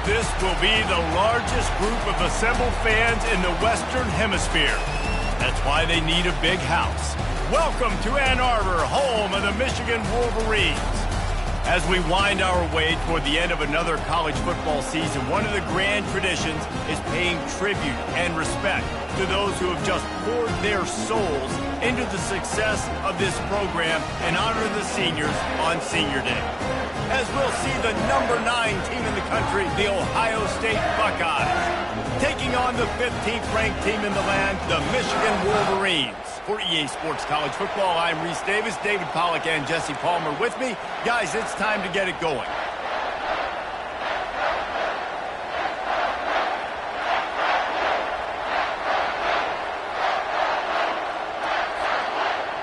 This will be the largest group of assembled fans in the Western Hemisphere. That's why they need a big house. Welcome to Ann Arbor, home of the Michigan Wolverines. As we wind our way toward the end of another college football season, one of the grand traditions is paying tribute and respect to those who have just poured their souls into the success of this program and honor the seniors on Senior Day. As we'll see the number 9 team in the country, the Ohio State Buckeyes, taking on the 15th ranked team in the land, the Michigan Wolverines. For EA Sports College Football, I'm Reese Davis, David Pollack and Jesse Palmer with me. Guys, it's time to get it going.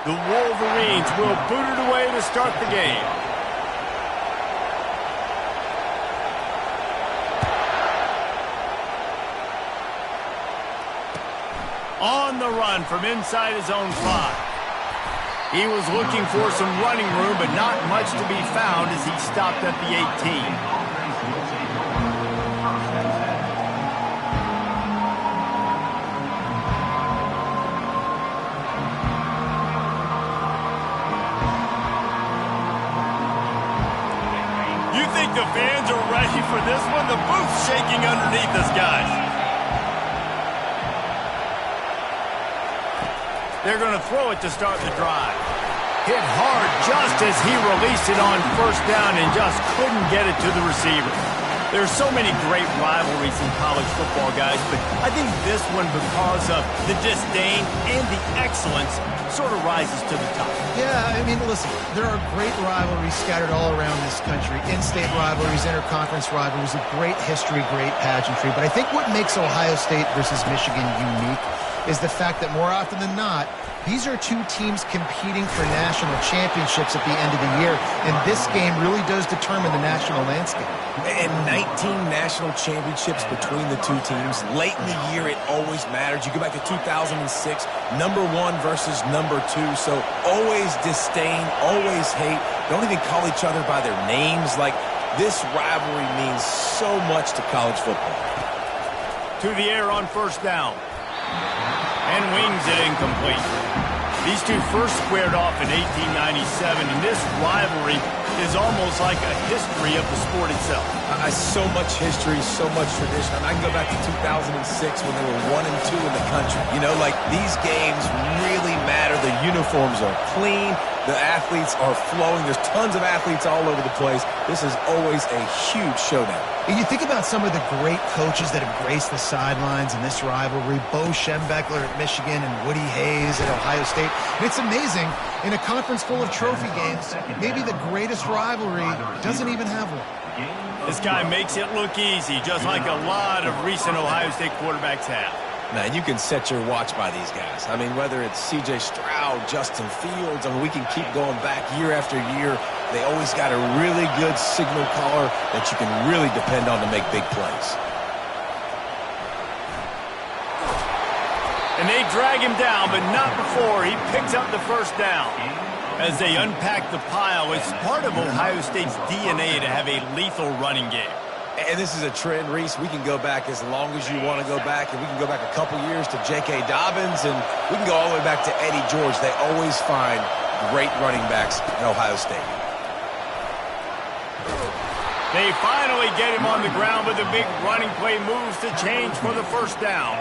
The Wolverines will boot it away to start the game. On the run from inside his own 5. He was looking for some running room, but not much to be found as he stopped at the 18. You think the fans are ready for this one? The booth's shaking underneath us, guys. They're going to throw it to start the drive. Hit hard just as he released it on first down and just couldn't get it to the receiver. There's so many great rivalries in college football, guys, but I think this one, because of the disdain and the excellence, sort of rises to the top. Yeah, I mean, listen, there are great rivalries scattered all around this country. In-state rivalries, interconference rivalries, a great history, great pageantry. But I think what makes Ohio State versus Michigan unique is the fact that more often than not, these are two teams competing for national championships at the end of the year, and this game really does determine the national landscape. And 19 national championships between the two teams. Late in the year, it always matters. You go back to 2006, number 1 versus number 2, so always disdain, always hate. Don't even call each other by their names. Like, this rivalry means so much to college football. To the air on first down. And wings it incomplete. These two first squared off in 1897, and this rivalry is almost like a history of the sport itself. So much history, so much tradition. I can go back to 2006 when they were 1 and 2 in the country. You know, like, these games really matter. The uniforms are clean. The athletes are flowing. There's tons of athletes all over the place. This is always a huge showdown. And you think about some of the great coaches that have graced the sidelines in this rivalry. Bo Schembechler at Michigan and Woody Hayes at Ohio State. And it's amazing, in a conference full of trophy games, maybe the greatest rivalry doesn't even have one. This guy makes it look easy, just like a lot of recent Ohio State quarterbacks have. Man, you can set your watch by these guys. I mean, whether it's C.J. Stroud, Justin Fields, I mean, we can keep going back year after year. They always got a really good signal caller that you can really depend on to make big plays. And they drag him down, but not before he picks up the first down. As they unpack the pile, it's part of Ohio State's DNA to have a lethal running game. And this is a trend, Reese. We can go back as long as you want to go back, and we can go back a couple years to J.K. Dobbins, and we can go all the way back to Eddie George. They always find great running backs at Ohio State. They finally get him on the ground, but the big running play moves to change for the first down.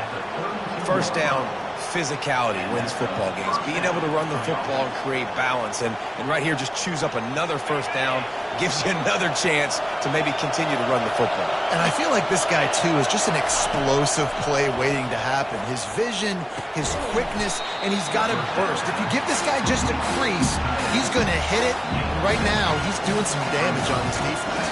First down, physicality wins football games. Being able to run the football and create balance. And right here, just choose up another first down, gives you another chance to maybe continue to run the football. And I feel like this guy, too, is just an explosive play waiting to happen. His vision, his quickness, and he's got to burst. If you give this guy just a crease, he's going to hit it. Right now, he's doing some damage on his defense.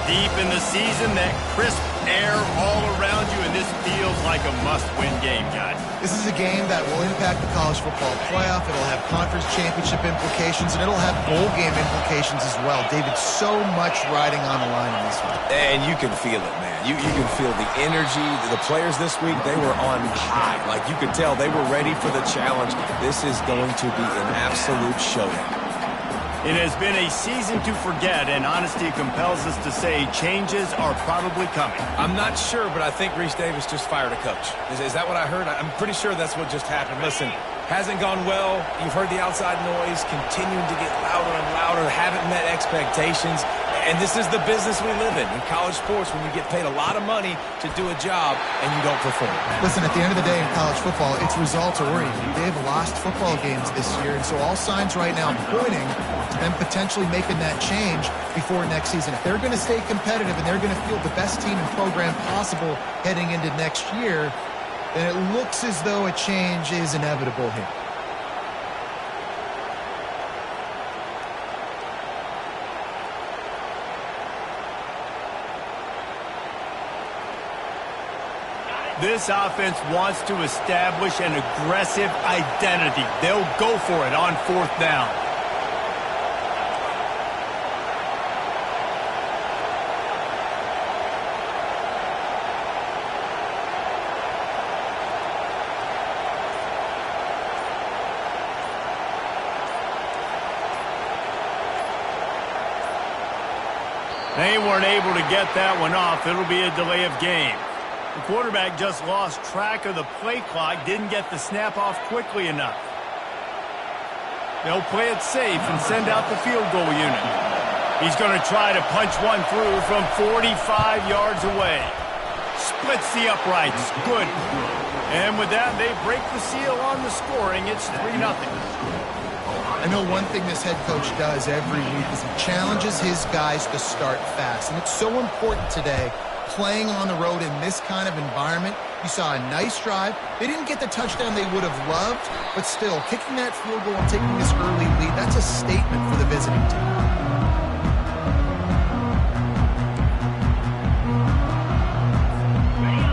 Deep in the season, that crisp air all around you, and this feels like a must-win game, guys. This is a game that will impact the college football playoff. It'll have conference championship implications, and it'll have bowl game implications as well. David, so much riding on the line in this one. And you can feel it, man. You can feel the energy. The players this week, they were on high. Like, you could tell they were ready for the challenge. This is going to be an absolute showdown. It has been a season to forget, and honesty compels us to say changes are probably coming. I'm not sure, but I think Reese Davis just fired a coach. Is that what I heard? I'm pretty sure that's what just happened. Listen, hasn't gone well. You've heard the outside noise continuing to get louder and louder, haven't met expectations. And this is the business we live in college sports, when you get paid a lot of money to do a job and you don't perform. Listen, at the end of the day in college football, it's results oriented. They've lost football games this year, and so all signs right now pointing to them potentially making that change before next season. If they're going to stay competitive and they're going to field the best team and program possible heading into next year, then it looks as though a change is inevitable here. This offense wants to establish an aggressive identity. They'll go for it on 4th down. They weren't able to get that one off. It'll be a delay of game. The quarterback just lost track of the play clock, didn't get the snap off quickly enough. They'll play it safe and send out the field goal unit. He's going to try to punch one through from 45 yards away. Splits the uprights. Good. And with that, they break the seal on the scoring. It's 3-0. I know one thing this head coach does every week is he challenges his guys to start fast. And it's so important today, playing on the road in this kind of environment. You saw a nice drive. They didn't get the touchdown they would have loved, but still, kicking that field goal and taking this early lead, that's a statement for the visiting team.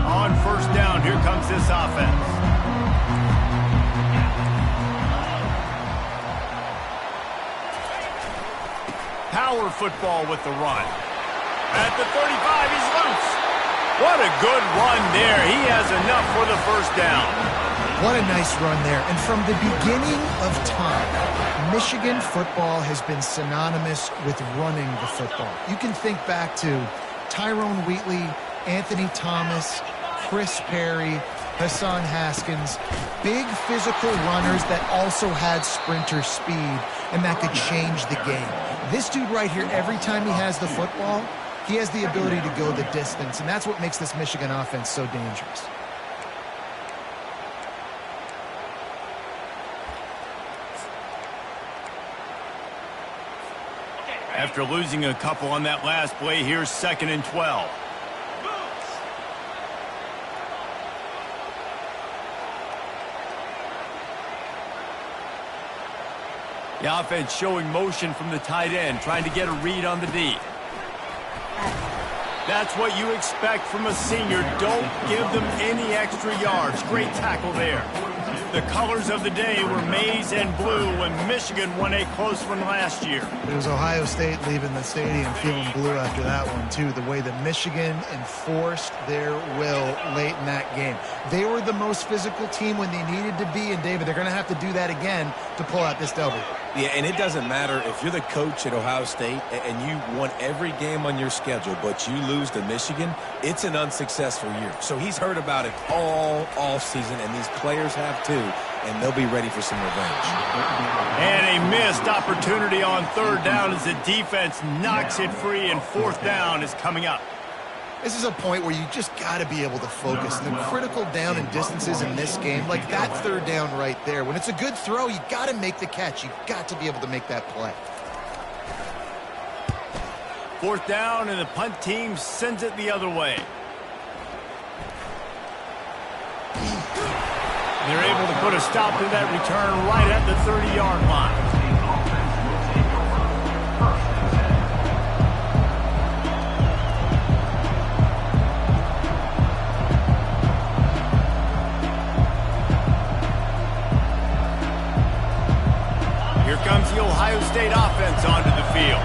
On 1st down, here comes this offense. Power football with the run. At the 35, he's loose. What a good run there. He has enough for the 1st down. What a nice run there. And from the beginning of time, Michigan football has been synonymous with running the football. You can think back to Tyrone Wheatley, Anthony Thomas, Chris Perry, Hassan Haskins, big physical runners that also had sprinter speed and that could change the game. This dude right here, every time he has the football, he has the ability to go the distance, and that's what makes this Michigan offense so dangerous. After losing a couple on that last play, here's 2nd and 12. The offense showing motion from the tight end, trying to get a read on the D. That's what you expect from a senior. Don't give them any extra yards. Great tackle there. The colors of the day were maize and blue when Michigan won a close one last year. It was Ohio State leaving the stadium feeling blue after that one, too. The way that Michigan enforced their will late in that game. They were the most physical team when they needed to be, and David, they're going to have to do that again to pull out this W. Yeah, and it doesn't matter if you're the coach at Ohio State and you won every game on your schedule, but you lose to Michigan, it's an unsuccessful year. So he's heard about it all season, and these players have too, and they'll be ready for some revenge. And a missed opportunity on 3rd down as the defense knocks it free, and 4th down is coming up. This is a point where you just got to be able to focus. The critical down and distances in this game, like that 3rd down right there. When it's a good throw, you got to make the catch. You got to be able to make that play. 4th down, and the punt team sends it the other way. They're able to put a stop to that return right at the 30-yard line. Comes the Ohio State offense onto the field.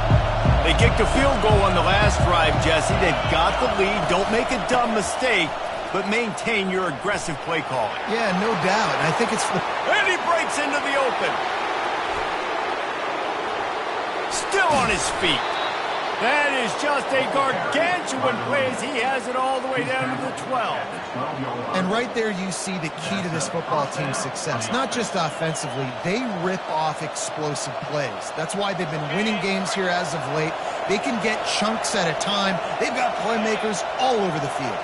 They kicked a field goal on the last drive, Jesse. They've got the lead. Don't make a dumb mistake, but maintain your aggressive play calling. Yeah, no doubt. I think it's... And he breaks into the open. Still on his feet. That is just a gargantuan play as he has it all the way down to the 12. And right there you see the key to this football team's success. Not just offensively, they rip off explosive plays. That's why they've been winning games here as of late. They can get chunks at a time. They've got playmakers all over the field.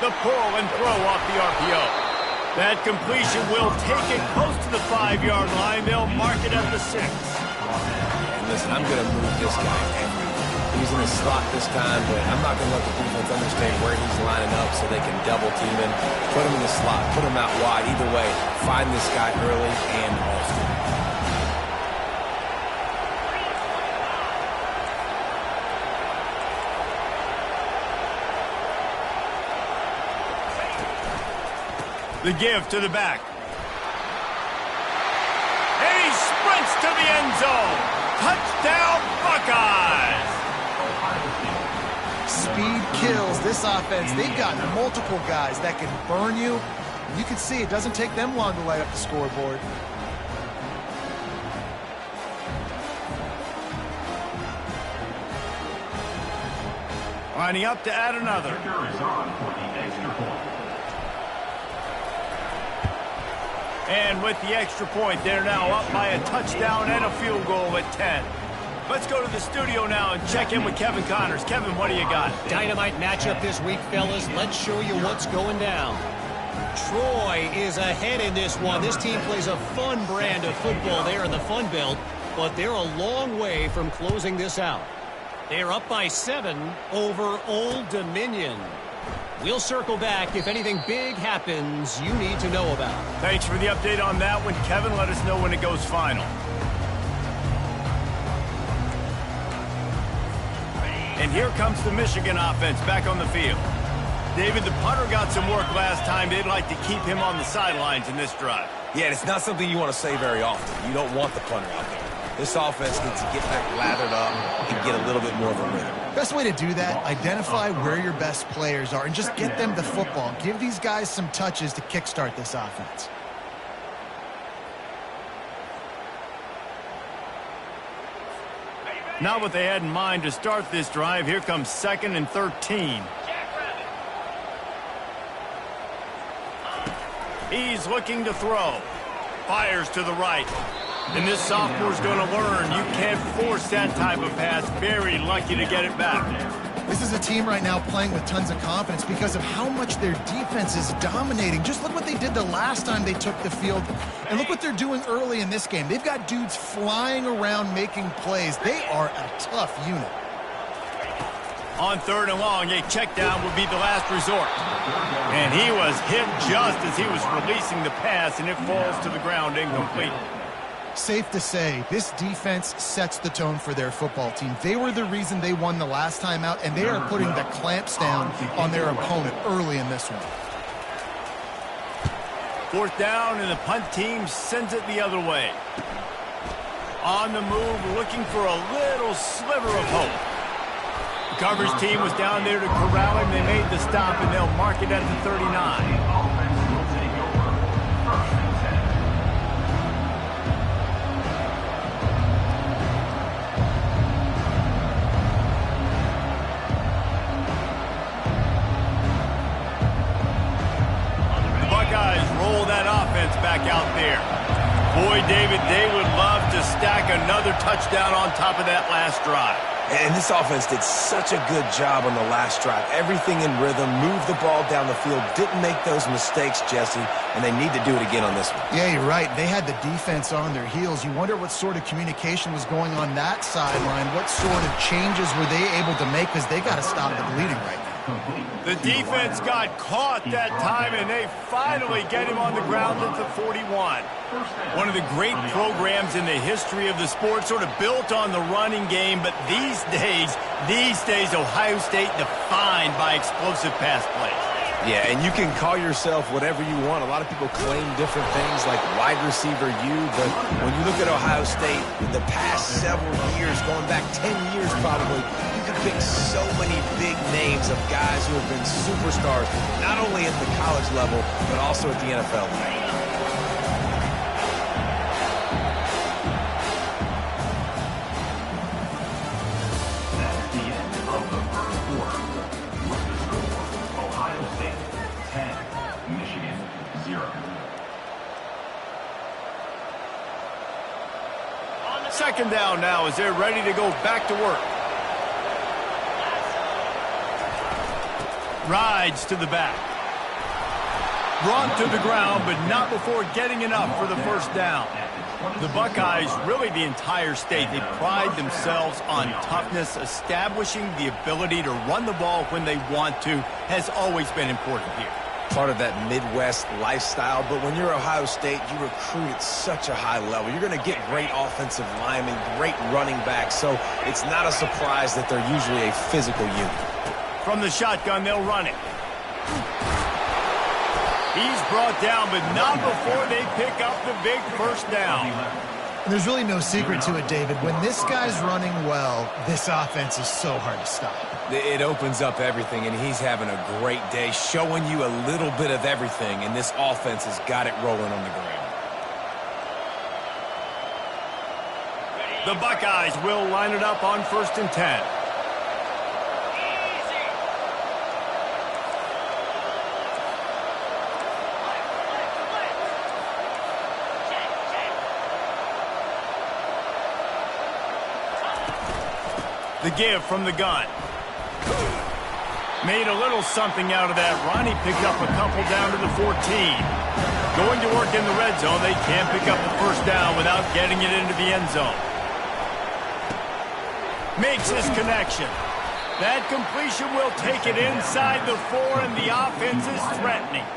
The pull and throw off the RPO. That completion will take it close to the 5-yard line. They'll mark it at the 6. And listen, I'm going to move this guy everywhere. He's in the slot this time, but I'm not going to let the defense understand where he's lining up so they can double team him. Put him in the slot, put him out wide. Either way, find this guy early and often. The give to the back. And he sprints to the end zone. Touchdown, Buckeyes! Speed kills this offense. They've got multiple guys that can burn you. You can see it doesn't take them long to light up the scoreboard. Lining up to add another. And with the extra point, they're now up by a touchdown and a field goal at 10. Let's go to the studio now and check in with Kevin Connors. Kevin, what do you got? Dynamite matchup this week, fellas. Let's show you what's going down. Troy is ahead in this one. This team plays a fun brand of football there in the Fun Belt, but they're a long way from closing this out. They're up by 7 over Old Dominion. We'll circle back if anything big happens you need to know about. Thanks for the update on that one, Kevin. Let us know when it goes final. And here comes the Michigan offense back on the field. David, the punter got some work last time. They'd like to keep him on the sidelines in this drive. Yeah, and it's not something you want to say very often. You don't want the punter out there. This offense needs to get back lathered up and get a little bit more of a rhythm. Best way to do that, identify where your best players are and just get them the football. Give these guys some touches to kickstart this offense. Not what they had in mind to start this drive. Here comes 2nd and 13. He's looking to throw. Fires to the right. And this sophomore's going to learn you can't force that type of pass. Very lucky to get it back. This is a team right now playing with tons of confidence because of how much their defense is dominating. Just look what they did the last time they took the field, and look what they're doing early in this game. They've got dudes flying around making plays. They are a tough unit. On 3rd and long, a check down would be the last resort. And he was hit just as he was releasing the pass, and it falls to the ground incomplete. Safe to say, this defense sets the tone for their football team. They were the reason they won the last time out, and they are putting the clamps down on their opponent early in this one. 4th down, and the punt team sends it the other way. On the move, looking for a little sliver of hope. The coverage team was down there to corral him. They made the stop, and they'll mark it at the 39. Back out there. Boy, David, they would love to stack another touchdown on top of that last drive. And this offense did such a good job on the last drive. Everything in rhythm, moved the ball down the field, didn't make those mistakes, Jesse, and they need to do it again on this one. Yeah, you're right. They had the defense on their heels. You wonder what sort of communication was going on that sideline. What sort of changes were they able to make, because they got to stop the bleeding right now. The defense got caught that time, and they finally get him on the ground at the 41. One of the great programs in the history of the sport, sort of built on the running game, but these days, Ohio State defined by explosive pass plays. Yeah, and you can call yourself whatever you want. A lot of people claim different things like wide receiver U, but when you look at Ohio State, in the past several years, going back 10 years probably, you can pick so many big names of guys who have been superstars, not only at the college level, but also at the NFL level. Second down now as they're ready to go back to work. Rides to the back. Brought to the ground, but not before getting enough for the first down. The Buckeyes, really the entire state, they pride themselves on toughness. Establishing the ability to run the ball when they want to has always been important here. Part of that Midwest lifestyle, but when you're Ohio State, you recruit at such a high level. You're going to get great offensive linemen, great running backs, so it's not a surprise that they're usually a physical unit. From the shotgun, they'll run it. He's brought down, but not before they pick up the big first down. And there's really no secret to it, David. When this guy's running well, this offense is so hard to stop. It opens up everything, and he's having a great day, showing you a little bit of everything, and this offense has got it rolling on the ground. The Buckeyes will line it up on 1st and 10. The give from the gun. Made a little something out of that run. He picked up a couple down to the 14. Going to work in the red zone. They can't pick up the first down without getting it into the end zone. Makes his connection. That completion will take it inside the 4, and the offense is threatening.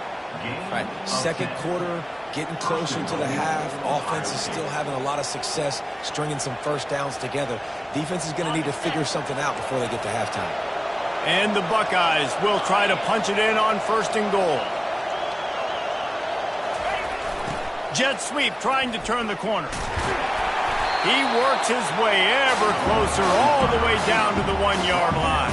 Right. Second quarter, getting closer to the half. Offense is still having a lot of success stringing some first downs together. Defense is going to need to figure something out before they get to halftime. And the Buckeyes will try to punch it in on 1st and goal. Jet sweep trying to turn the corner. He works his way ever closer all the way down to the 1-yard line.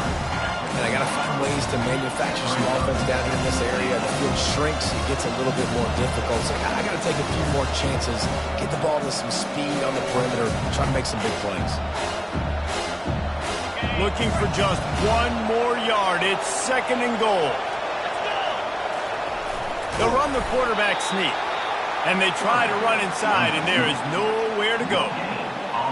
And I got to find ways to manufacture some offense down here in this area. The field shrinks, it gets a little bit more difficult. So I got to take a few more chances, get the ball to some speed on the perimeter, try to make some big plays. Looking for just 1 more yard. It's 2nd and goal. They'll run the quarterback sneak. And they try to run inside, and there is nowhere to go.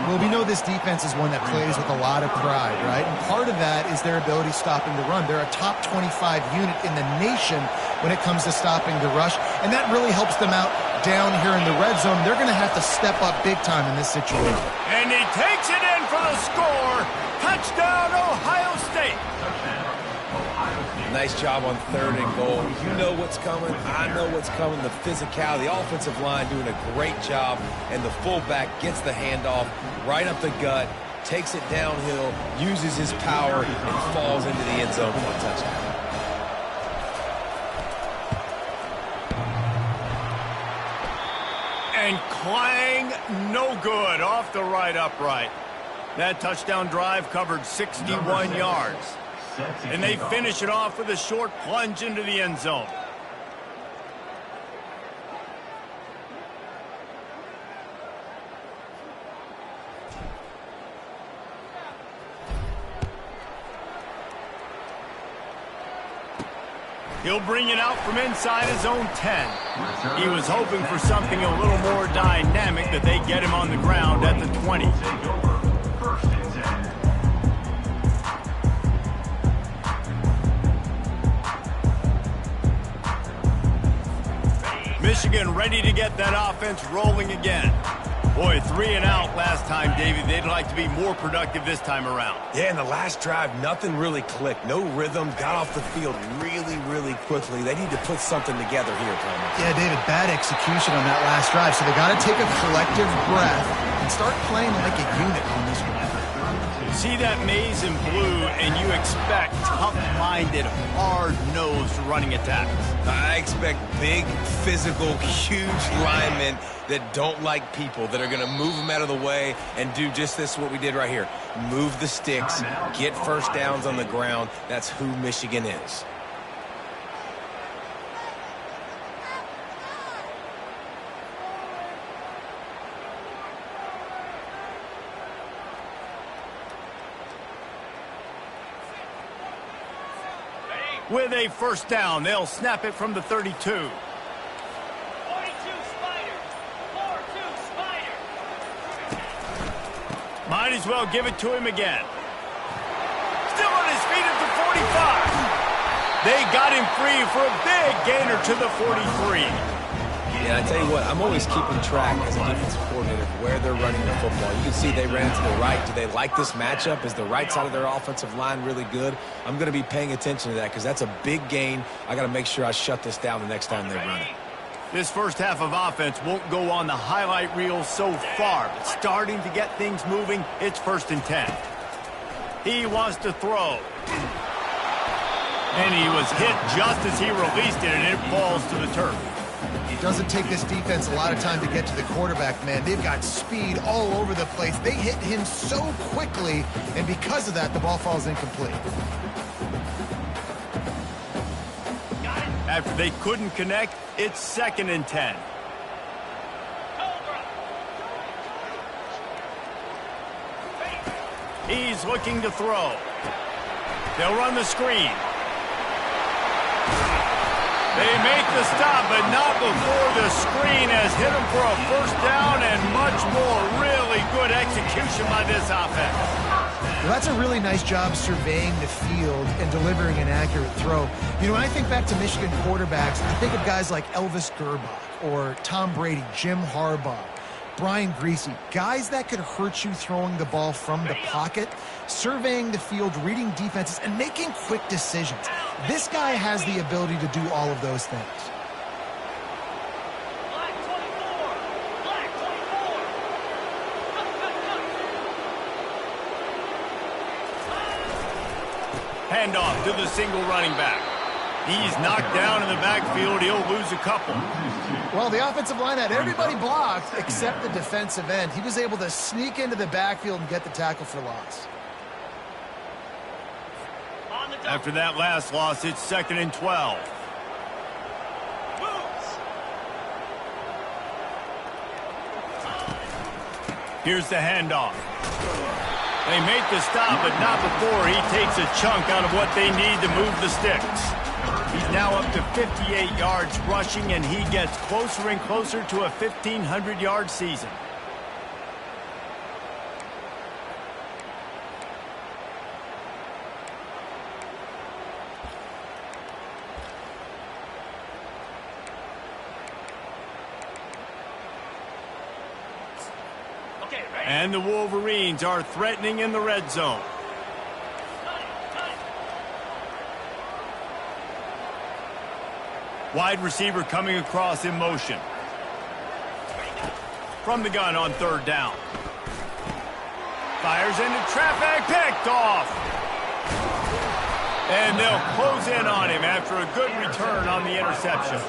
Well, we know this defense is one that plays with a lot of pride, right? And part of that is their ability stopping the run. They're a top 25 unit in the nation when it comes to stopping the rush, and that really helps them out down here in the red zone. They're going to have to step up big time in this situation. And he takes it in for the score. Touchdown, Ohio State. Nice job on 3rd and goal. You know what's coming. I know what's coming. The physicality, the offensive line doing a great job, and the fullback gets the handoff right up the gut, takes it downhill, uses his power, and falls into the end zone for a touchdown. And clang, no good, off the right upright. That touchdown drive covered 61 yards. And they finish it off with a short plunge into the end zone. He'll bring it out from inside his own 10. He was hoping for something a little more dynamic, that they get him on the ground at the 20. Michigan ready to get that offense rolling again. Boy, 3 and out last time, David. They'd like to be more productive this time around. Yeah, in the last drive, nothing really clicked. No rhythm, got off the field really quickly. They need to put something together here, Thomas. Yeah, David, bad execution on that last drive. So they got to take a collective breath and start playing like a unit on this one. See that maize in blue, and you expect tough-minded, hard-nosed running attacks. I expect big, physical, huge linemen that don't like people, that are going to move them out of the way and do just this, what we did right here. Move the sticks, get first downs on the ground. That's who Michigan is. With a first down, they'll snap it from the 32. 42 Spider. 42 Spider. Might as well give it to him again. Still on his feet at the 45. They got him free for a big gainer to the 43. Yeah, I tell you what, I'm always keeping track as a defensive coordinator of where they're running the football. You can see they ran to the right. Do they like this matchup? Is the right side of their offensive line really good? I'm going to be paying attention to that because that's a big gain. I got to make sure I shut this down the next time they run it. This first half of offense won't go on the highlight reel so far, but starting to get things moving, it's 1st and 10. He wants to throw. And he was hit just as he released it, and it falls to the turf. It doesn't take this defense a lot of time to get to the quarterback, man. They've got speed all over the place. They hit him so quickly, and because of that, the ball falls incomplete. After they couldn't connect, it's 2nd and 10. He's looking to throw. They'll run the screen. They make the stop, but not before the screen has hit them for a 1st down and much more. Really good execution by this offense. Well, that's a really nice job surveying the field and delivering an accurate throw. You know, when I think back to Michigan quarterbacks, I think of guys like Elvis Gerbach or Tom Brady, Jim Harbaugh, Brian Griese, guys that could hurt you throwing the ball from the pocket, surveying the field, reading defenses, and making quick decisions. This guy has the ability to do all of those things. Handoff to the single running back. He's knocked down in the backfield. He'll lose a couple. Well, the offensive line had everybody blocked except the defensive end. He was able to sneak into the backfield and get the tackle for loss. After that last loss, it's 2nd and 12. Here's the handoff. They make the stop, but not before he takes a chunk out of what they need to move the sticks. He's now up to 58 yards rushing, and he gets closer and closer to a 1,500-yard season. And the Wolverines are threatening in the red zone. Wide receiver coming across in motion. From the gun on 3rd down. Fires into traffic, picked off. And they'll close in on him after a good return on the interception.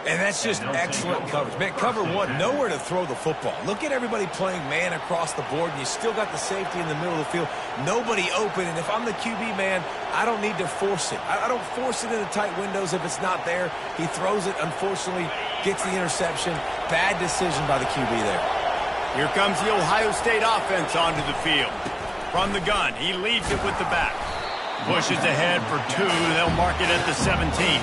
And that's just excellent coverage. Man, cover one, nowhere to throw the football. Look at everybody playing man across the board, and you still got the safety in the middle of the field. Nobody open, and if I'm the QB, man, I don't need to force it. I don't force it into tight windows if it's not there. He throws it, unfortunately, gets the interception. Bad decision by the QB there. Here comes the Ohio State offense onto the field. From the gun, he leads it with the back. Pushes ahead for 2. They'll mark it at the 17.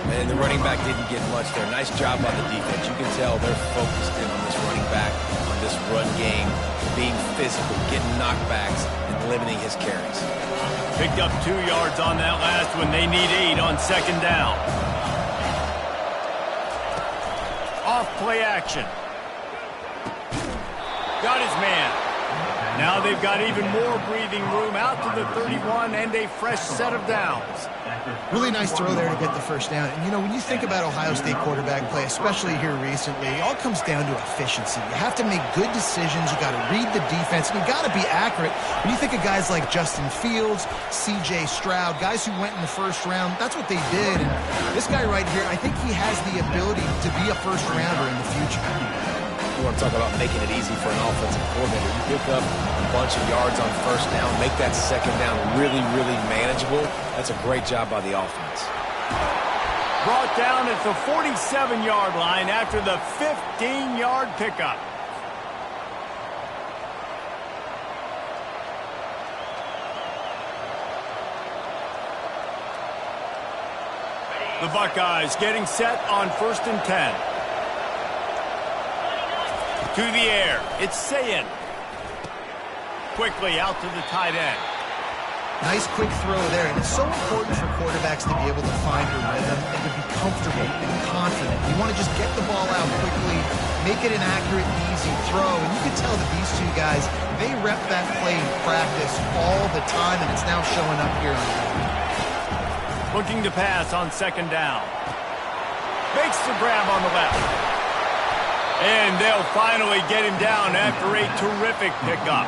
And the running back didn't get much there. Nice job by the defense. You can tell they're focused in on this running back, on this run game, being physical, getting knockbacks, and limiting his carries. Picked up 2 yards on that last one. They need 8 on 2nd down. Off play action. Got his man. Now they've got even more breathing room out to the 31 and a fresh set of downs. Really nice throw there to get the 1st down. And, you know, when you think about Ohio State quarterback play, especially here recently, it all comes down to efficiency. You have to make good decisions. You got to read the defense. And you got to be accurate. When you think of guys like Justin Fields, C.J. Stroud, guys who went in the 1st round, that's what they did. And this guy right here, I think he has the ability to be a 1st rounder in the future. You want to talk about making it easy for an offensive coordinator. You pick up a bunch of yards on 1st down, make that 2nd down really, really manageable. That's a great job by the offense. Brought down at the 47-yard line after the 15-yard pickup. The Buckeyes getting set on 1st and 10. To the air, it's Sayin. quickly out to the tight end. Nice quick throw there, and it's so important for quarterbacks to be able to find a rhythm and to be comfortable and confident. You want to just get the ball out quickly, make it an accurate and easy throw, and you can tell that these two guys, they rep that play in practice all the time, and it's now showing up here on the field. Looking to pass on second down. Makes the grab on the left. And they'll finally get him down after a terrific pickup.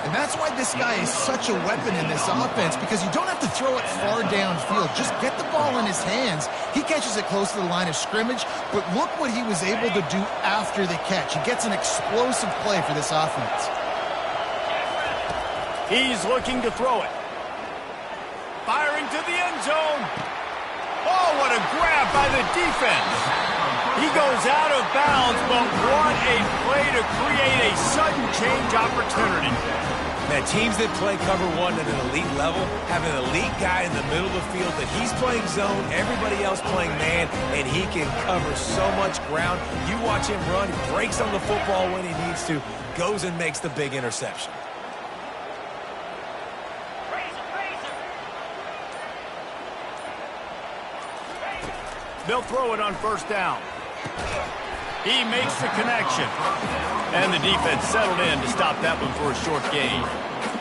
And that's why this guy is such a weapon in this offense, because you don't have to throw it far downfield. Just get the ball in his hands. He catches it close to the line of scrimmage, but look what he was able to do after the catch. He gets an explosive play for this offense. He's looking to throw it. Firing to the end zone. Oh, what a grab by the defense. He goes out of bounds, but what a play to create a sudden change opportunity. Now, teams that play cover one at an elite level have an elite guy in the middle of the field that he's playing zone, everybody else playing man, and he can cover so much ground. You watch him run, he breaks on the football when he needs to, goes and makes the big interception. They'll throw it on first down. He makes the connection. And the defense settled in to stop that one for a short gain.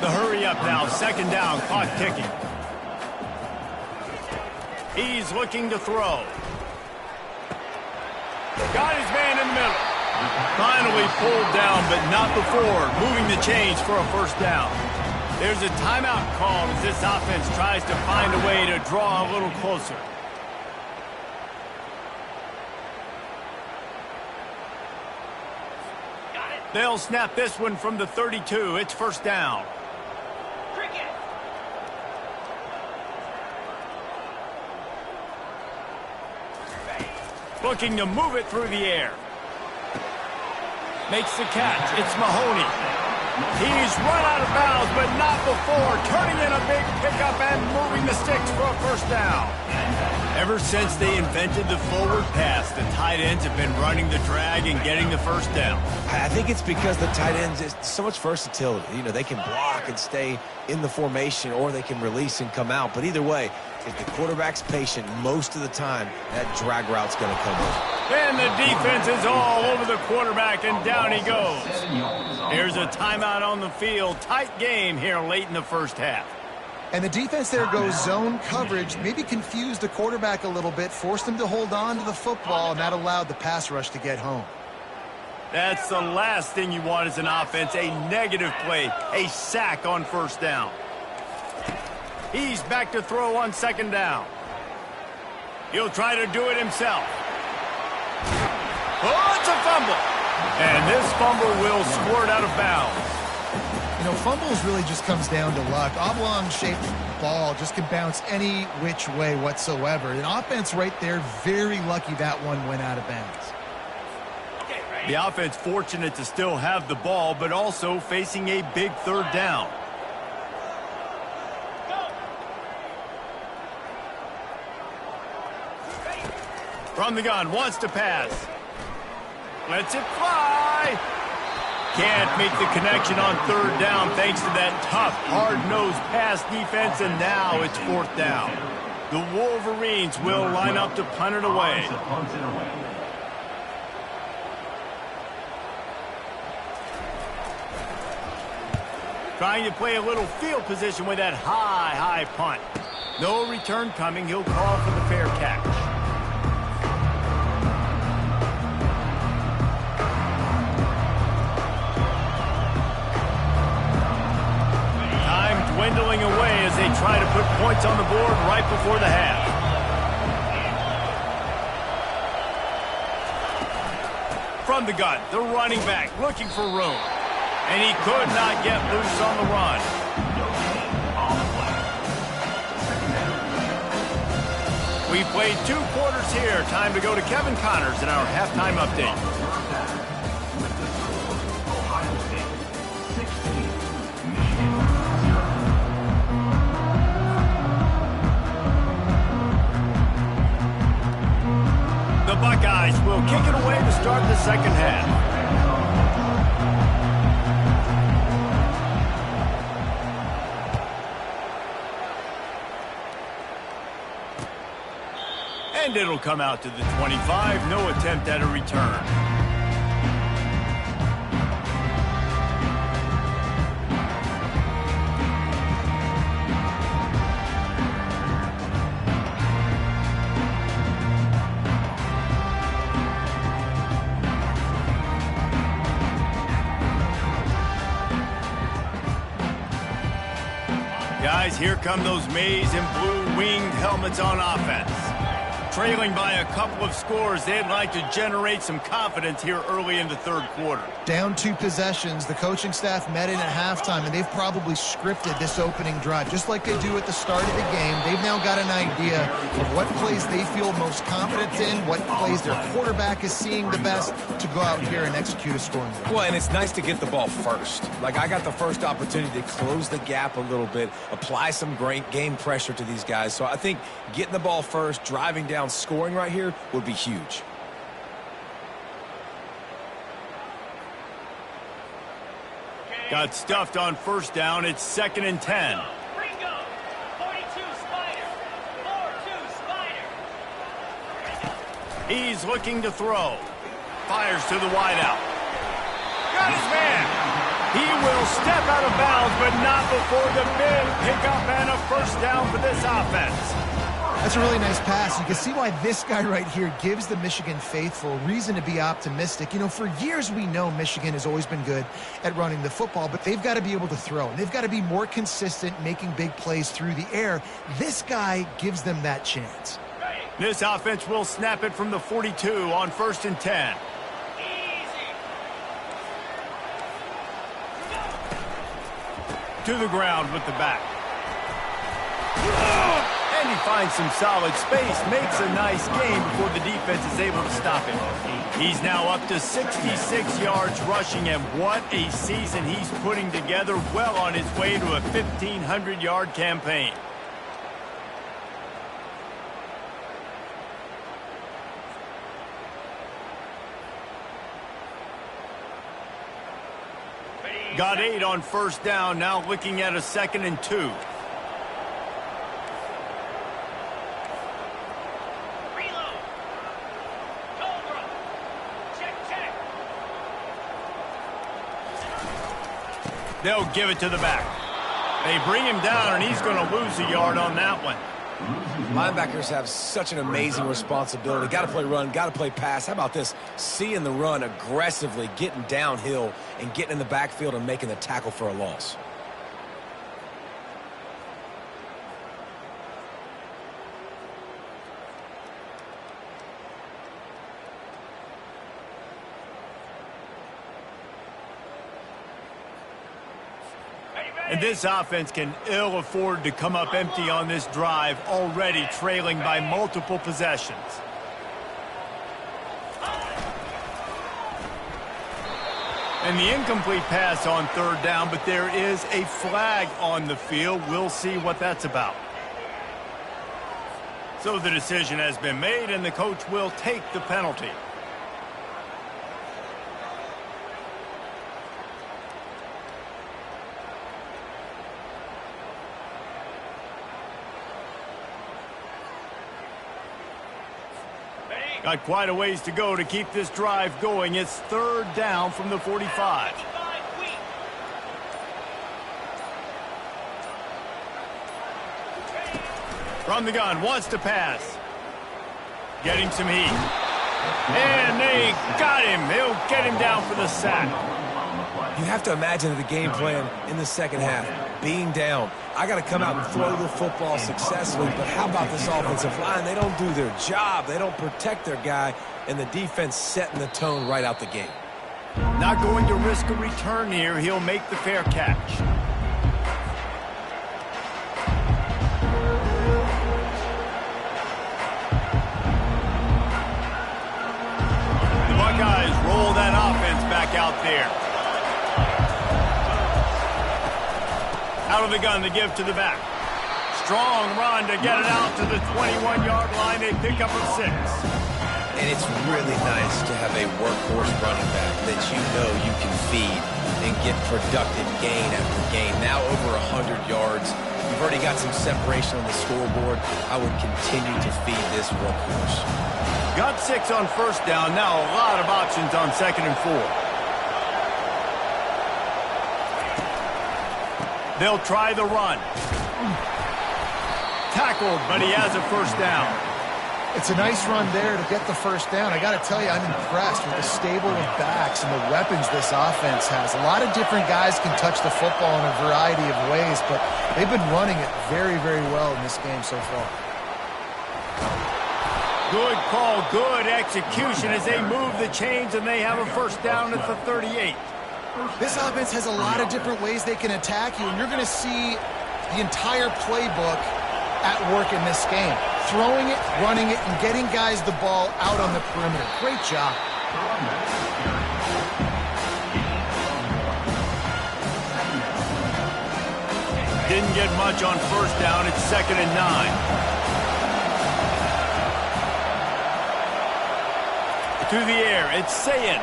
The hurry up now, second down, clock ticking. He's looking to throw. Got his man in the middle. Finally pulled down, but not before moving the chains for a first down. There's a timeout called as this offense tries to find a way to draw a little closer. They'll snap this one from the 32. It's first down. Looking to move it through the air. Makes the catch. It's Mahoney. He's run out of bounds, but not before turning in a big pickup and moving the sticks for a first down. Ever since they invented the forward pass, the tight ends have been running the drag and getting the first down. I think it's because the tight ends is so much versatility. You know, they can block and stay in the formation, or they can release and come out. But either way, if the quarterback's patient most of the time, that drag route's going to come in. And the defense is all over the quarterback, and down he goes. Here's a timeout on the field. Tight game here late in the first half. And the defense there goes zone coverage, maybe confused the quarterback a little bit, forced him to hold on to the football, and that allowed the pass rush to get home. That's the last thing you want as an offense, a negative play, a sack on first down. He's back to throw on second down. He'll try to do it himself. Oh, it's a fumble. And this fumble will squirt out of bounds. You know, fumbles really just comes down to luck. Oblong-shaped ball just can bounce any which way whatsoever. An offense right there, very lucky that one went out of bounds. The offense fortunate to still have the ball, but also facing a big third down. From the gun, wants to pass. Lets it fly. Can't make the connection on third down thanks to that tough, hard-nosed pass defense, and now it's fourth down. The Wolverines will line up to punt it away. Trying to play a little field position with that high punt. No return coming. He'll call for the fair catch. Dwindling away as they try to put points on the board right before the half. From the gun, the running back looking for room. And he could not get loose on the run. We played 2 quarters here. Time to go to Kevin Connors in our halftime update. The Buckeyes will kick it away to start the second half. And it'll come out to the 25. No attempt at a return. Guys, here come those maize and blue winged helmets on offense. Trailing by a couple of scores, they'd like to generate some confidence here early in the third quarter. Down 2 possessions, the coaching staff met in at halftime, and they've probably scripted this opening drive. Just like they do at the start of the game, they've now got an idea of what plays they feel most confident in, what plays their quarterback is seeing the best to go out here and execute a scoring. Well, and it's nice to get the ball first. Like, I got the first opportunity to close the gap a little bit, apply some great game pressure to these guys. So I think getting the ball first, driving down, scoring right here would be huge. Got stuffed on first down. It's 2nd and 10. Ringo, 42 Spider, 4-2 Spider. He's looking to throw. Fires to the wideout. Got his man. He will step out of bounds, but not before the big pickup and a first down for this offense. That's a really nice pass. You can see why this guy right here gives the Michigan faithful reason to be optimistic. You know, for years we know Michigan has always been good at running the football, but they've got to be able to throw. And they've got to be more consistent making big plays through the air. This guy gives them that chance. This offense will snap it from the 42 on 1st and 10. To the ground with the back. And he finds some solid space, makes a nice gain before the defense is able to stop him. He's now up to 66 yards rushing, and what a season he's putting together, well on his way to a 1,500-yard campaign. Got 8 on first down, now looking at a 2nd and 2. Reload. Cobra. Check. They'll give it to the back. They bring him down, and he's going to lose a yard on that one. Linebackers have such an amazing responsibility. Got to play run, got to play pass. How about this? Seeing the run aggressively, getting downhill, and getting in the backfield and making the tackle for a loss. And this offense can ill afford to come up empty on this drive, already trailing by multiple possessions. And the incomplete pass on 3rd down, but there is a flag on the field. We'll see what that's about. So the decision has been made, and the coach will take the penalty. Got quite a ways to go to keep this drive going. It's 3rd down from the 45. From the gun, wants to pass. Getting some heat. And they got him. They'll get him down for the sack. You have to imagine the game plan in the second half. Being down, I got to come out and throw the football successfully, but how about this offensive line? They don't do their job. They don't protect their guy, and the defense setting the tone right out the gate. Not going to risk a return here. He'll make the fair catch. The Buckeyes roll that offense back out there. Out of the gun to give to the back. Strong run to get it out to the 21-yard line. They pick up a 6. And it's really nice to have a workhorse running back that you know you can feed and get productive gain after gain. Now over 100 yards. You've already got some separation on the scoreboard. I would continue to feed this workhorse. Got 6 on first down. Now a lot of options on 2nd and 4. They'll try the run. Tackled, but he has a first down. It's a nice run there to get the first down. I got to tell you, I'm impressed with the stable of backs and the weapons this offense has. A lot of different guys can touch the football in a variety of ways, but they've been running it very, very well in this game so far. Good call, good execution as they move the chains, and they have a first down at the 38. This offense has a lot of different ways they can attack you, and you're going to see the entire playbook at work in this game. Throwing it, running it, and getting guys the ball out on the perimeter. Great job. Didn't get much on first down. It's 2nd and 9. To the air, it's Sayin.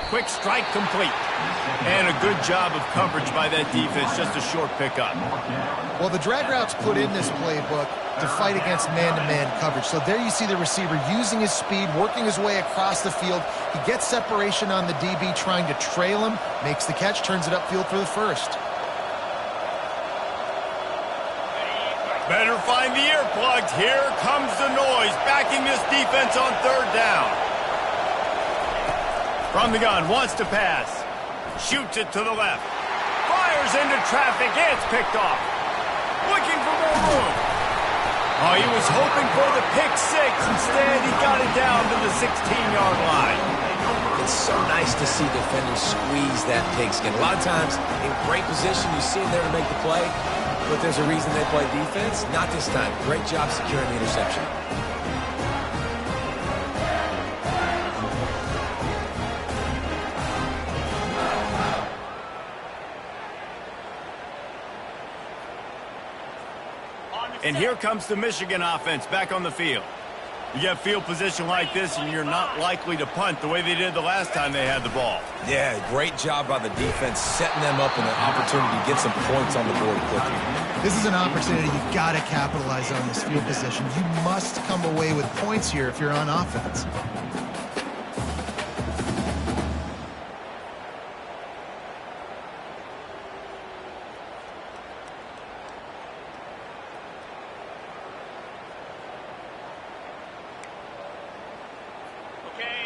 Quick strike complete. And a good job of coverage by that defense. Just a short pickup. Well, the drag routes put in this playbook to fight against man-to-man coverage. So there you see the receiver using his speed, working his way across the field. He gets separation on the DB, trying to trail him, makes the catch, turns it upfield for the first. Better find the earplugs. Here comes the noise, backing this defense on 3rd down. From the gun, wants to pass. Shoots it to the left. Fires into traffic. It's picked off. Looking for more room. Oh, he was hoping for the pick 6. Instead, he got it down to the 16-yard line. It's so nice to see defenders squeeze that pigskin. A lot of times, in great position, you see him there to make the play, but there's a reason they play defense. Not this time. Great job securing the interception. And here comes the Michigan offense back on the field. You get field position like this, and you're not likely to punt the way they did the last time they had the ball. Yeah, great job by the defense, setting them up in an opportunity to get some points on the board quickly. This is an opportunity you've got to capitalize on this field position. You must come away with points here if you're on offense.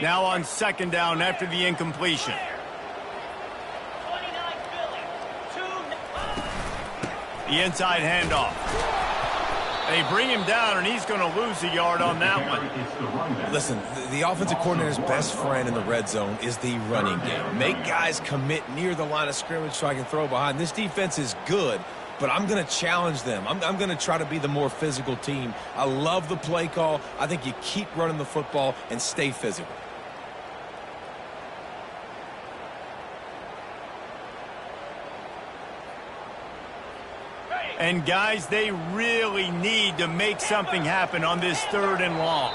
Now on 2nd down after the incompletion. 29 Philly. The inside handoff. They bring him down, and he's going to lose a yard on that one. Listen, the offensive coordinator's best friend in the red zone is the running game. Make guys commit near the line of scrimmage so I can throw behind. This defense is good, but I'm going to challenge them. I'm going to try to be the more physical team. I love the play call. I think you keep running the football and stay physical. And, guys, they really need to make something happen on this 3rd and long.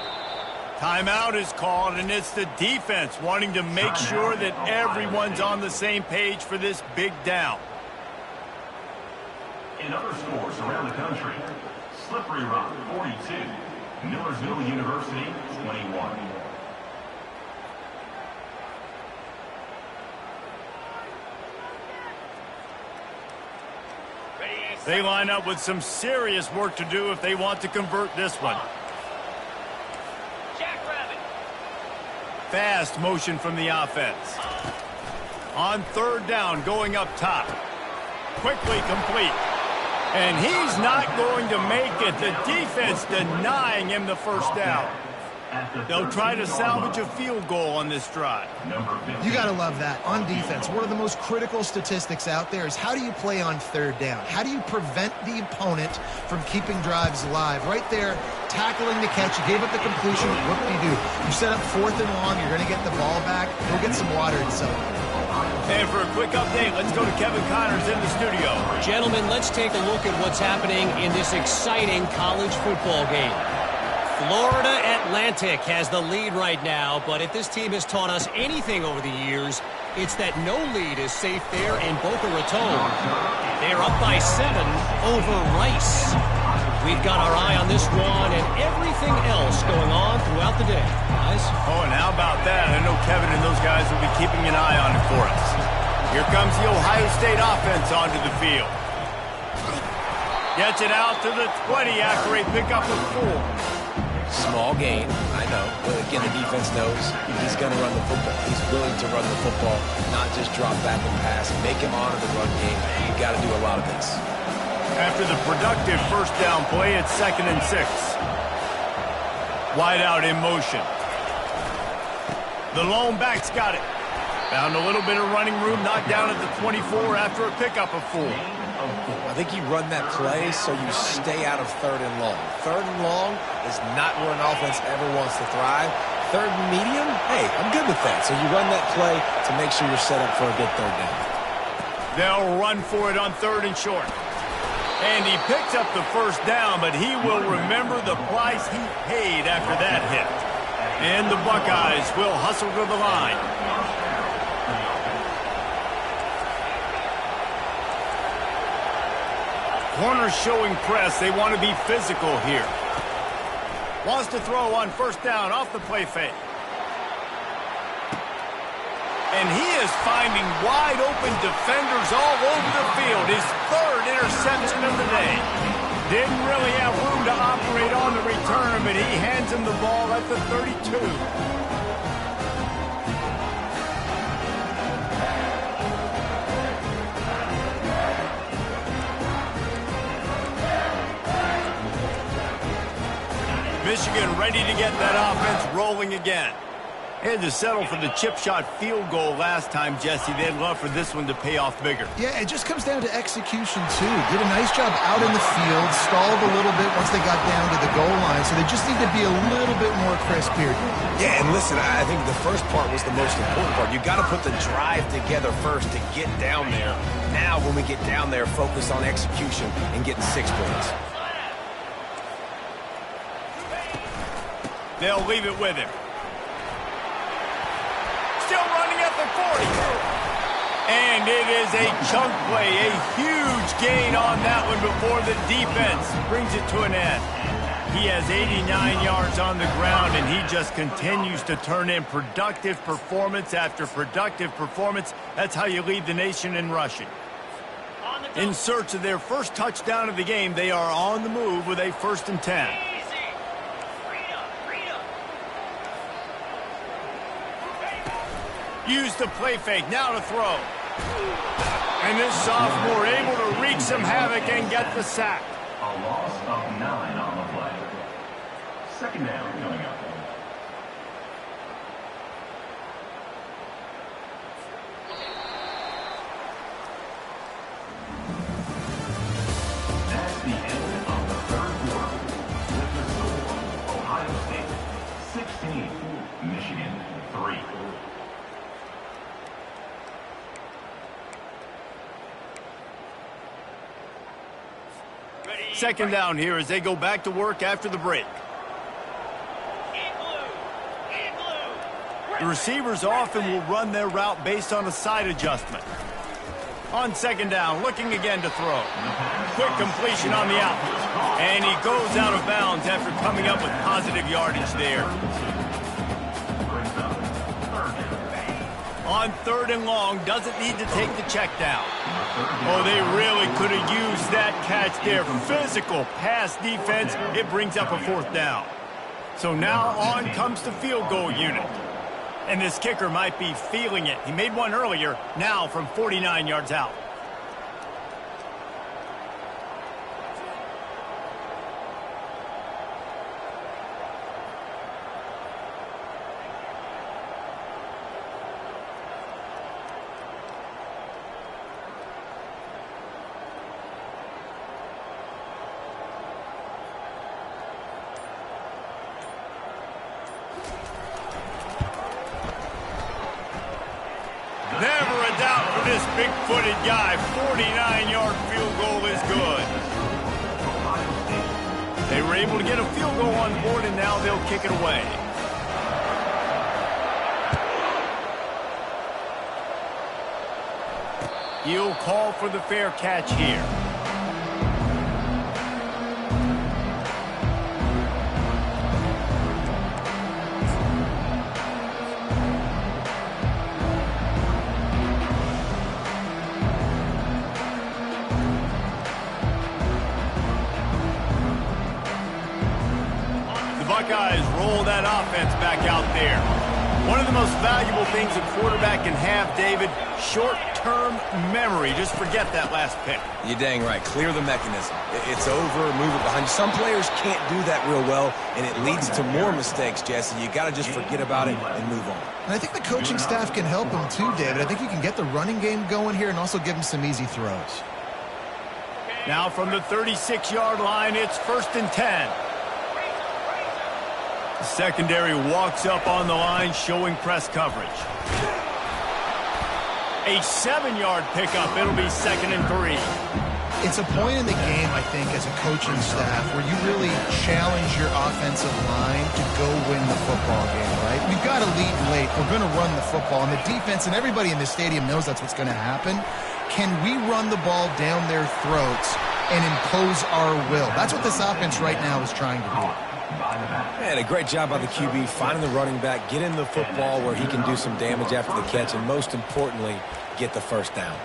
Timeout is called, and it's the defense wanting to make sure that everyone's on the same page for this big down. In other sports around the country, Slippery Rock 42, Millersville University 21. They line up with some serious work to do if they want to convert this one. Jackrabbit. Fast motion from the offense. On 3rd down, going up top. Quickly complete. And he's not going to make it. The defense denying him the first down. They'll try to salvage a field goal on this drive. You got to love that. On defense, one of the most critical statistics out there is how do you play on 3rd down? How do you prevent the opponent from keeping drives alive? Right there, tackling the catch. You gave up the completion. What do? You set up 4th and long. You're going to get the ball back. Go get some water and celebrate. And for a quick update, let's go to Kevin Connors in the studio. Gentlemen, let's take a look at what's happening in this exciting college football game. Florida Atlantic has the lead right now, but if this team has taught us anything over the years, it's that no lead is safe there in Boca Raton. They're up by 7 over Rice. We've got our eye on this one and everything else going on throughout the day. Guys? Oh, and how about that? I know Kevin and those guys will be keeping an eye on it for us. Here comes the Ohio State offense onto the field. Gets it out to the 20 after a pickup of 4. Small gain, I know. But again, the defense knows he's going to run the football. He's willing to run the football, not just drop back and pass. Make him honor the run game. You've got to do a lot of this. After the productive first down play, it's 2nd and 6. Wide out in motion. The lone back's got it. Found a little bit of running room, knocked down at the 24 after a pickup of 4. I think you run that play so you stay out of 3rd and long. 3rd and long is not where an offense ever wants to thrive. 3rd and medium, hey, I'm good with that. So you run that play to make sure you're set up for a good 3rd down. They'll run for it on 3rd and short. And he picks up the first down, but he will remember the price he paid after that hit. And the Buckeyes will hustle to the line. Corners showing press. They want to be physical here. Wants to throw on first down off the play fake. And he is finding wide open defenders all over the field. His 3rd interception of the day. Didn't really have room to operate on the return, but he hands him the ball at the 32. Michigan ready to get that offense rolling again. Had to settle for the chip shot field goal last time, Jesse. They'd love for this one to pay off bigger. Yeah, it just comes down to execution, too. Did a nice job out in the field, stalled a little bit once they got down to the goal line, so they just need to be a little bit more crisp here. Yeah, and listen, I think the first part was the most important part. You got to put the drive together first to get down there. Now, when we get down there, focus on execution and getting 6 points. They'll leave it with him. Still running at the 40. And it is a chunk play, a huge gain on that one before the defense brings it to an end. He has 89 yards on the ground, and he just continues to turn in productive performance after productive performance. That's how you lead the nation in rushing. In search of their first touchdown of the game, they are on the move with a 1st and 10. Use the play fake, now to throw. And this sophomore able to wreak some havoc and get the sack. A loss of 9 on the play. 2nd down coming up. That's the end of the 3rd quarter. With the score, Ohio State 16, Michigan 3. Second down here as they go back to work after the break. The receivers often will run their route based on a side adjustment. On second down, looking again to throw. Quick completion on the out. And he goes out of bounds after coming up with positive yardage there. On 3rd and long, doesn't need to take the check down. Oh, they really could have used that catch there. Physical pass defense. It brings up a 4th down. So now on comes the field goal unit. And this kicker might be feeling it. He made one earlier, now from 49 yards out. Never a doubt for this big-footed guy. 49-yard field goal is good. They were able to get a field goal on board, and now they'll kick it away. He'll call for the fair catch here. Buckeyes roll that offense back out there. One of the most valuable things a quarterback can have, David, short-term memory. Just forget that last pick. You're dang right. Clear the mechanism. It's over, move it behind you. Some players can't do that real well, and it leads to more mistakes, Jesse. You got to just forget about it and move on. And I think the coaching staff can help him too, David. I think you can get the running game going here and also give him some easy throws. Now from the 36-yard line, it's 1st and 10. The secondary walks up on the line, showing press coverage. A 7-yard pickup. It'll be 2nd and 3. It's a point in the game, I think, as a coaching staff where you really challenge your offensive line to go win the football game, right? We've got to lead late. We're going to run the football. And the defense and everybody in the stadium knows that's what's going to happen. Can we run the ball down their throats and impose our will? That's what this offense right now is trying to do. Man, a great job by the QB finding the running back, getting the football where he can do some damage after the catch, and most importantly, get the first down.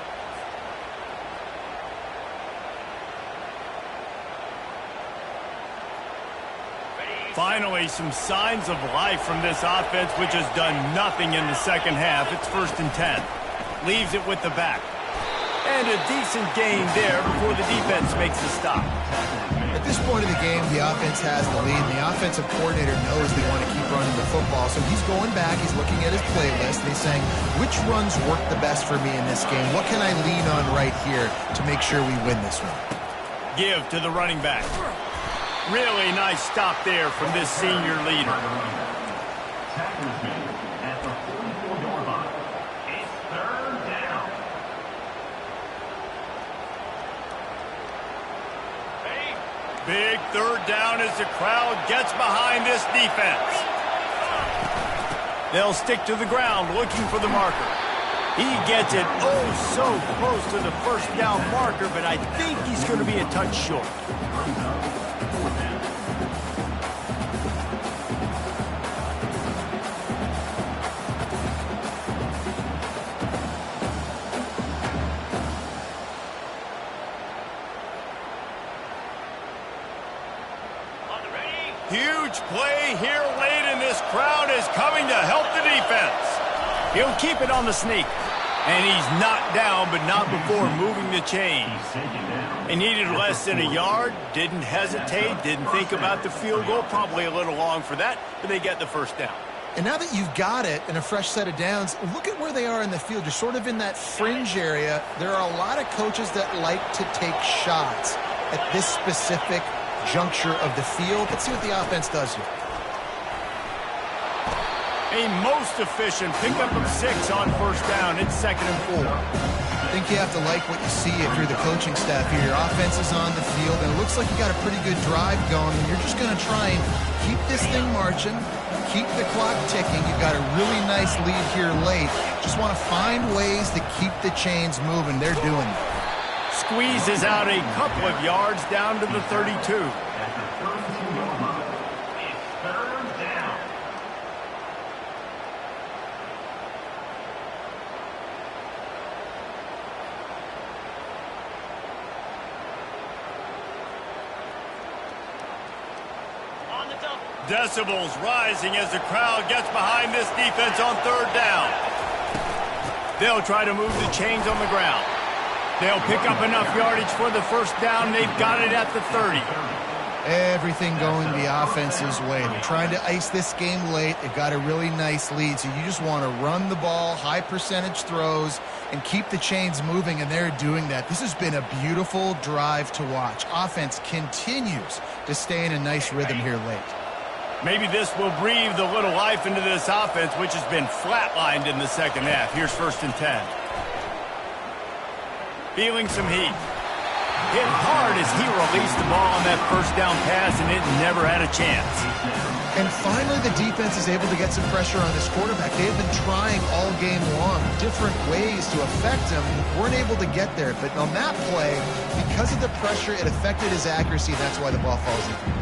Finally, some signs of life from this offense, which has done nothing in the second half. It's 1st and 10. Leaves it with the back. And a decent gain there before the defense makes the stop. At this point of the game, the offense has the lead, and the offensive coordinator knows they want to keep running the football. So he's going back, he's looking at his playlist, and he's saying, which runs work the best for me in this game? What can I lean on right here to make sure we win this one? Give to the running back. Really nice stop there from this senior leader. Tackles made at the 44-yard line. It's 3rd down. Big 3rd down as the crowd gets behind this defense. They'll stick to the ground looking for the marker. He gets it so close to the 1st down marker, but I think he's going to be a touch short. Huge play here late, and this crowd is coming to help the defense. He'll keep it on the sneak. And he's knocked down, but not before moving the chains. He needed less than a yard, didn't hesitate, didn't think about the field goal. Probably a little long for that, but they get the 1st down. And now that you've got it and a fresh set of downs, look at where they are in the field. You're sort of in that fringe area. There are a lot of coaches that like to take shots at this specific juncture of the field. Let's see what the offense does here. A most efficient pickup of 6 on 1st down. It's 2nd and 4. I think you have to like what you see if you're the coaching staff here. Your offense is on the field, and it looks like you got a pretty good drive going, and you're just going to try and keep this thing marching, keep the clock ticking. You've got a really nice lead here late. Just want to find ways to keep the chains moving. They're doing it. Squeezes out a couple of yards down to the 32. At the 32-yard line. It's 3rd down. On the double. Decibels rising as the crowd gets behind this defense on 3rd down. They'll try to move the chains on the ground. They'll pick up enough yardage for the 1st down. They've got it at the 30. Everything going the offense's way. They're trying to ice this game late. They've got a really nice lead, so you just want to run the ball, high percentage throws, and keep the chains moving, and they're doing that. This has been a beautiful drive to watch. Offense continues to stay in a nice rhythm here late. Maybe this will breathe a little life into this offense, which has been flatlined in the second half. Here's 1st and 10. Feeling some heat. Hit hard as he released the ball on that first down pass, and it never had a chance. And finally, the defense is able to get some pressure on this quarterback. They've been trying all game long different ways to affect him. Weren't able to get there. But on that play, because of the pressure, it affected his accuracy. That's why the ball falls incomplete.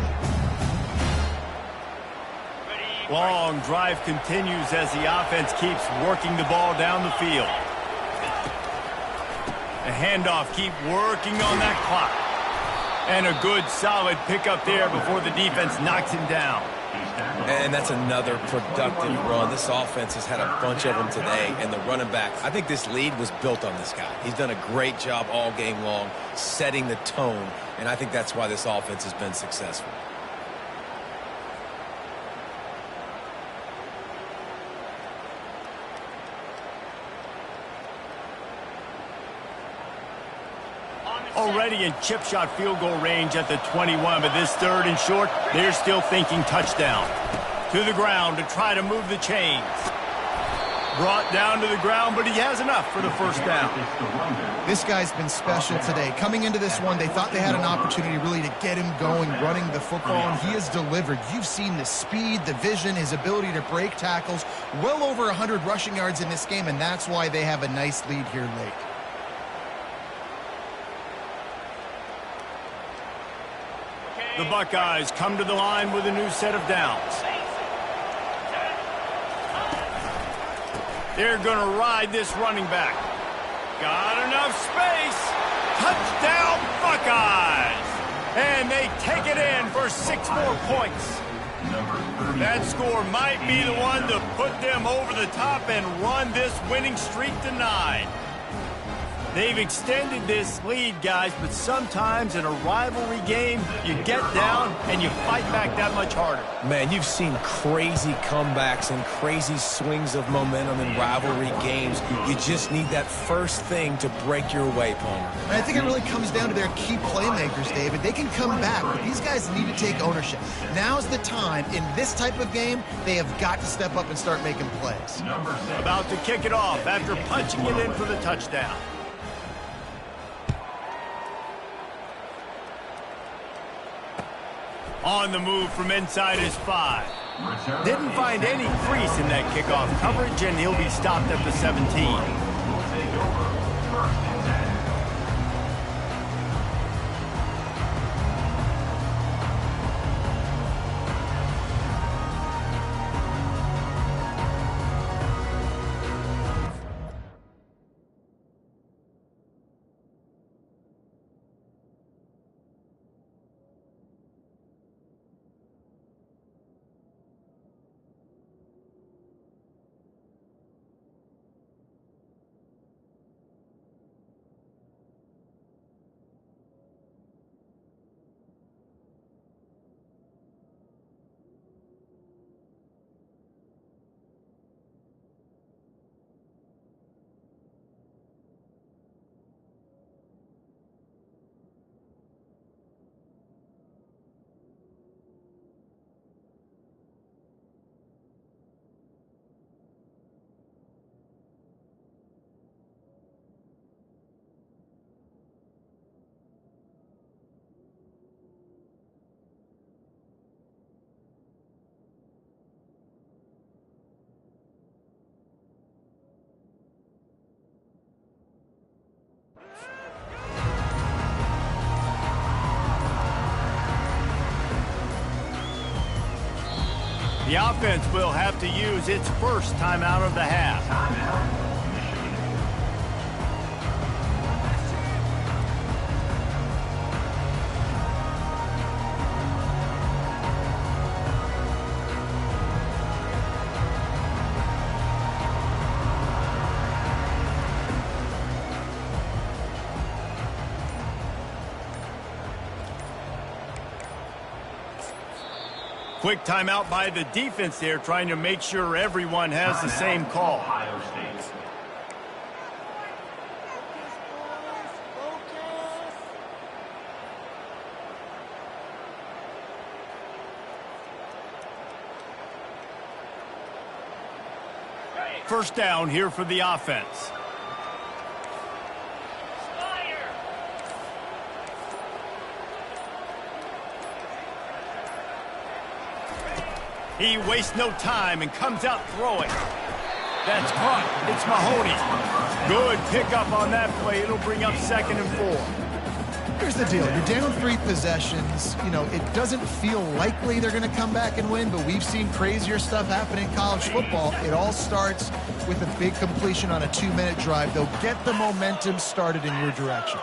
Long drive continues as the offense keeps working the ball down the field. The handoff, keep working on that clock. And a good, solid pickup there before the defense knocks him down. And that's another productive run. This offense has had a bunch of them today, and the running back, I think this lead was built on this guy. He's done a great job all game long, setting the tone, and I think that's why this offense has been successful. Already in chip shot field goal range at the 21, but this third and short, they're still thinking touchdown. To the ground to try to move the chains. Brought down to the ground, but he has enough for the first down. This guy's been special today. Coming into this one, they thought they had an opportunity really to get him going, running the football, and he has delivered. You've seen the speed, the vision, his ability to break tackles. Well over 100 rushing yards in this game, and that's why they have a nice lead here late. The Buckeyes come to the line with a new set of downs. They're going to ride this running back. Got enough space. Touchdown, Buckeyes. And they take it in for 6 more points. That score might be the one to put them over the top and run this winning streak to 9. They've extended this lead, guys, but sometimes in a rivalry game, you get down and you fight back that much harder. Man, you've seen crazy comebacks and crazy swings of momentum in rivalry games. You just need that first thing to break your way, Palmer. And I think it really comes down to their key playmakers, David. They can come back, but these guys need to take ownership. Now's the time. In this type of game, they have got to step up and start making plays. About to kick it off after punching it in for the touchdown. On the move from inside his 5. Didn't find any crease in that kickoff coverage, and he'll be stopped at the 17. The offense will have to use its first timeout of the half. Quick timeout by the defense there, trying to make sure everyone has the same call. Ohio State. First down here for the offense. He wastes no time and comes out throwing. That's caught. It's Mahoney. Good pickup on that play. It'll bring up 2nd and 4. Here's the deal. You're down 3 possessions. You know, it doesn't feel likely they're going to come back and win, but we've seen crazier stuff happen in college football. It all starts with a big completion on a 2-minute drive. They'll get the momentum started in your direction.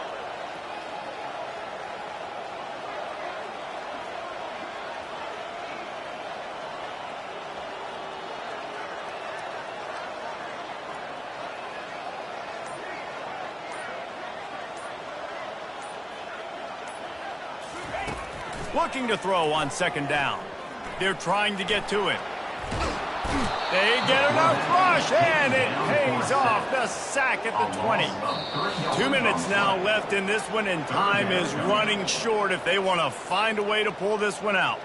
Looking to throw on 2nd down. They're trying to get to it. They get enough rush, and it pays off. The sack at the 20. 2 minutes now left in this one, and time is running short if they want to find a way to pull this one out.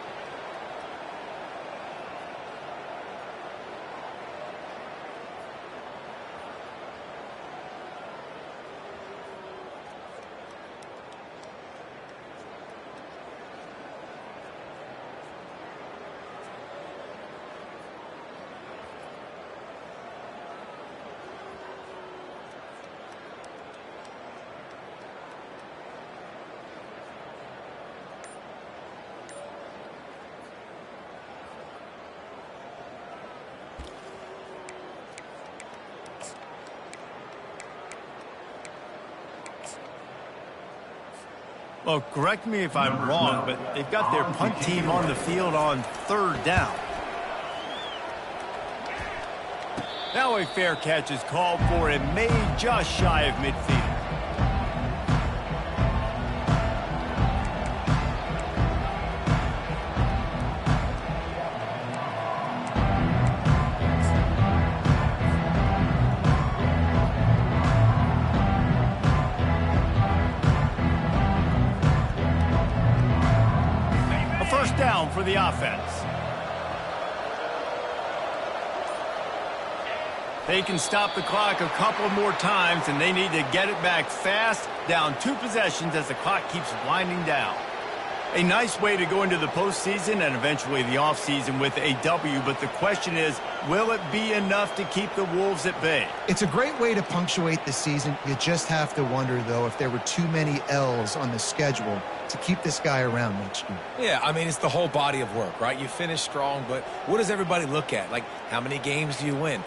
Well, correct me if I'm wrong, but they've got their punt team on the field on 3rd down. Now a fair catch is called for and made just shy of midfield. Down for the offense. They can stop the clock a couple more times, and they need to get it back fast. Down 2 possessions as the clock keeps winding down. A nice way to go into the postseason and eventually the offseason with a W, but the question is, will it be enough to keep the Wolves at bay? It's a great way to punctuate the season. You just have to wonder, though, if there were too many L's on the schedule to keep this guy around next year. Yeah, I mean, it's the whole body of work, right? You finish strong, but what does everybody look at? Like, how many games do you win?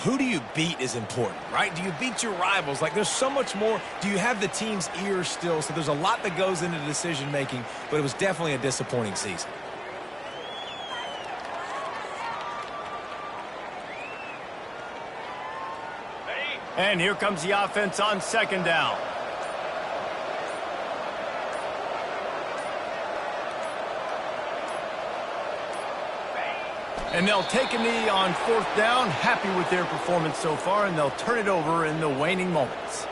Who do you beat is important, right? Do you beat your rivals? Like, there's so much more. Do you have the team's ears still? So there's a lot that goes into decision-making, but it was definitely a disappointing season. And here comes the offense on 2nd down. And they'll take a knee on 4th down. Happy with their performance so far, and they'll turn it over in the waning moments.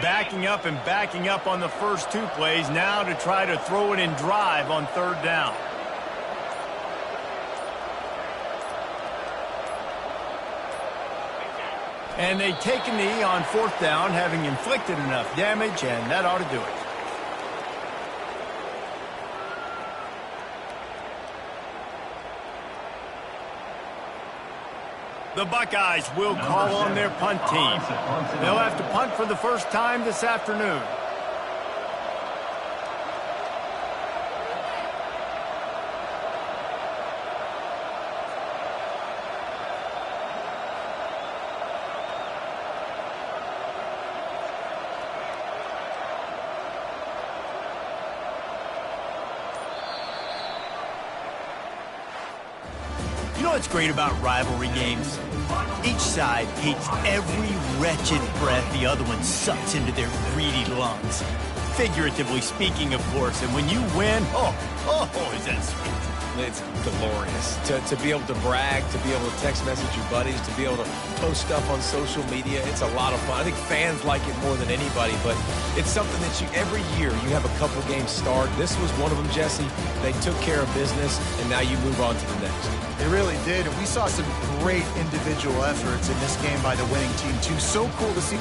Backing up and backing up on the first 2 plays, now to try to throw it in drive on 3rd down. And they take a knee on 4th down, having inflicted enough damage, and that ought to do it. The Buckeyes will call on their punt team. They'll have to punt for the first time this afternoon. You know what's great about rivalry games? Each side hates every wretched breath the other one sucks into their greedy lungs. Figuratively speaking, of course. And when you win, oh, is that sweet. It's glorious to be able to brag, to be able to text message your buddies, to be able to post stuff on social media. It's a lot of fun. I think fans like it more than anybody, but it's something that every year you have a couple games start. This was one of them, Jesse. They took care of business, and now you move on to the next. They really did, and we saw some great individual efforts in this game by the winning team, too. So cool to see.